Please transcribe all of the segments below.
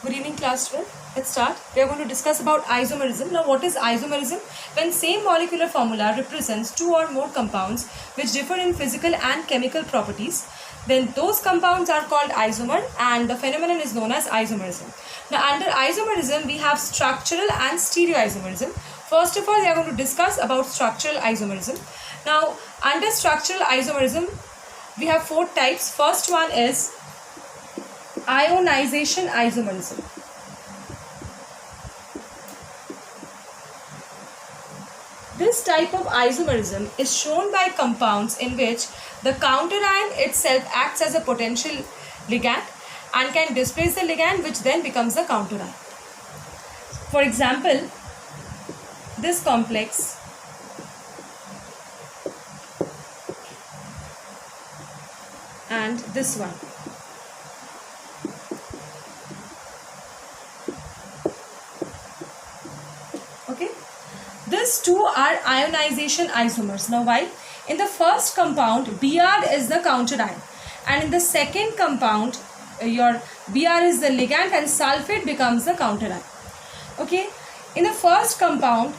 Good evening, class 12. Let's start. We are going to discuss about isomerism. Now, what is isomerism? When same molecular formula represents two or more compounds which differ in physical and chemical properties, then those compounds are called isomer, and the phenomenon is known as isomerism. Now, under isomerism, we have structural and stereoisomerism. First of all, we are going to discuss about structural isomerism. Now, under structural isomerism, we have four types. First one is ionization isomerism. This type of isomerism is shown by compounds in which the counterion itself acts as a potential ligand and can displace the ligand, which then becomes the counterion. For example, this complex and this one. Okay, these two are ionization isomers. Now, why? In the first compound, Br is the counterion, and in the second compound, your Br is the ligand and sulfate becomes the counterion. Okay, in the first compound,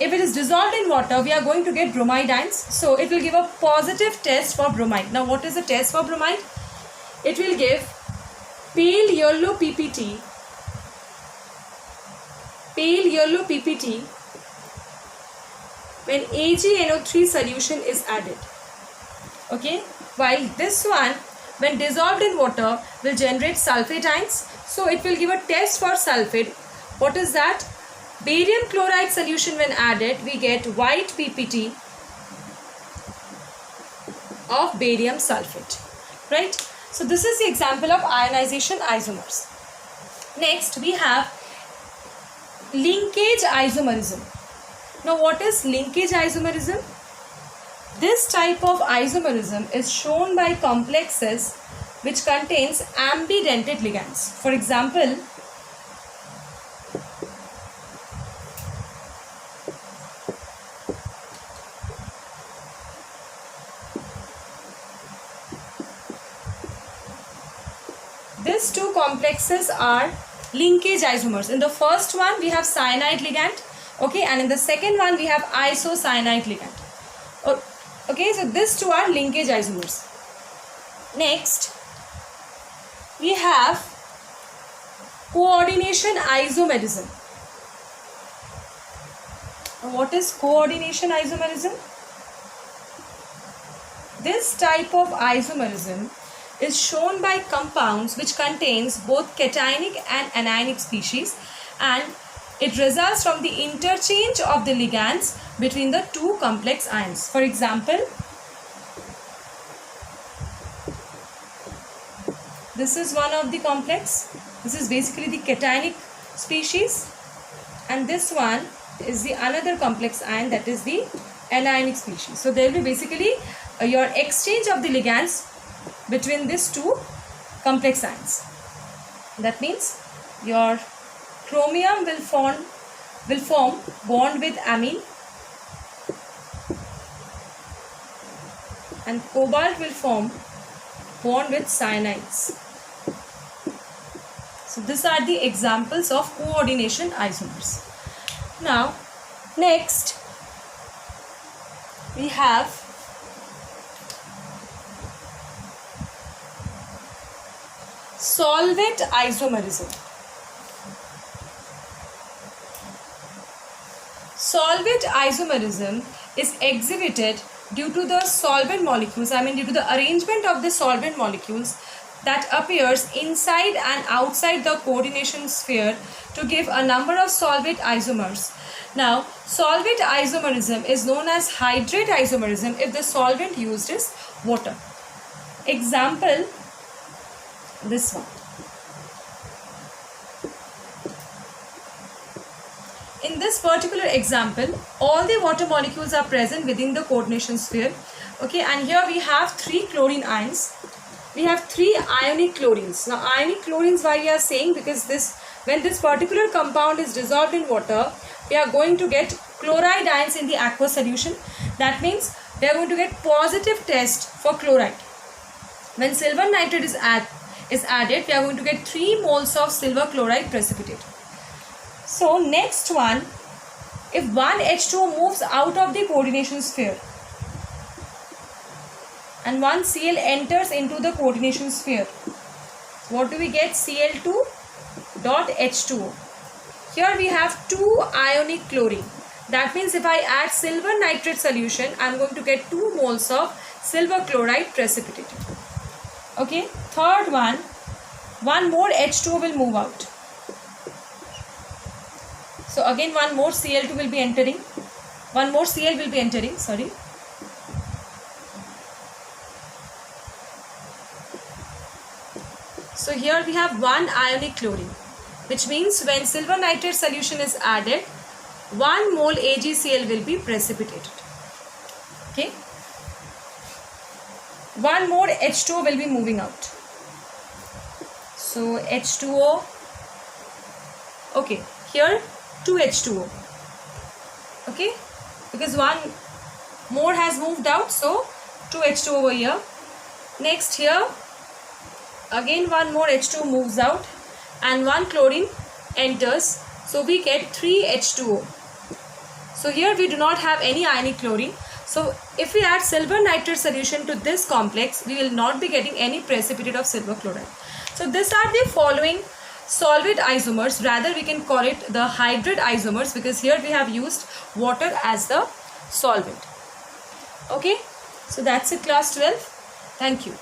if it is dissolved in water, we are going to get bromide ions. So it will give a positive test for bromide. Now, what is the test for bromide? It will give pale yellow PPT when AgNO3 solution is added. Okay, while this one, when dissolved in water, will generate sulfate ions. So it will give a test for sulfate. What is that? Barium chloride solution when added, we get white PPT of barium sulfate, right? So this is the example of ionization isomers. Next, we have linkage isomerism. Now, what is linkage isomerism? This type of isomerism is shown by complexes which contains ambidentate ligands. For example, these two complexes are linkage isomers. In the first one, we have cyanide ligand, okay, and in the second one, we have isocyanide ligand. Okay, so these two are linkage isomers. Next, we have coordination isomerism. What is coordination isomerism? This type of isomerism is shown by compounds which contains both cationic and anionic species, and it results from the interchange of the ligands between the two complex ions. For example, this is one of the complex. This is basically the cationic species, and this one is the another complex ion, that is the anionic species. So there will be basically your exchange of the ligands between these two complex ions. That means your chromium will form bond with amine, and cobalt will form bond with cyanides. So these are the examples of coordination isomers. Now, next we have solvent isomerism. Solvent isomerism is exhibited due to the solvent molecules, due to the arrangement of the solvent molecules that appears inside and outside the coordination sphere to give a number of solvent isomers. Now, solvent isomerism is known as hydrate isomerism if the solvent used is water. Example, this one. In this particular example, all the water molecules are present within the coordination sphere. Okay, and here we have three chlorine ions. We have three ionic chlorines. Now, ionic chlorines, why we are saying, because when this particular compound is dissolved in water, we are going to get chloride ions in the aqueous solution. That means we are going to get positive test for chloride. When silver nitrate is is added, we are going to get 3 moles of silver chloride precipitate. So next one, if one H2O moves out of the coordination sphere and one Cl enters into the coordination sphere, what do we get? Cl2 dot H2O. Here we have 2 ionic chlorine. That means if I add silver nitrate solution, I am going to get 2 moles of silver chloride precipitate. Okay, third one more H2O will move out. So again one more Cl2 will be entering. One more Cl will be entering, sorry. So here we have 1 ionic chlorine, which means when silver nitrate solution is added, 1 mole AgCl will be precipitated. Okay. 1 more H2O will be moving out. So H2O. Okay. Here 2 H2O. Okay. Because 1 more has moved out. So 2 H2O over here. Next here. Again 1 more H2O moves out. And 1 chlorine enters. So we get 3 H2O. So here we do not have any ionic chlorine. So if we add silver nitrate solution to this complex, we will not be getting any precipitate of silver chloride. So these are the following solvent isomers. Rather we can call it the hydride isomers, because here we have used water as the solvent. Okay. So that's it, class 12. Thank you.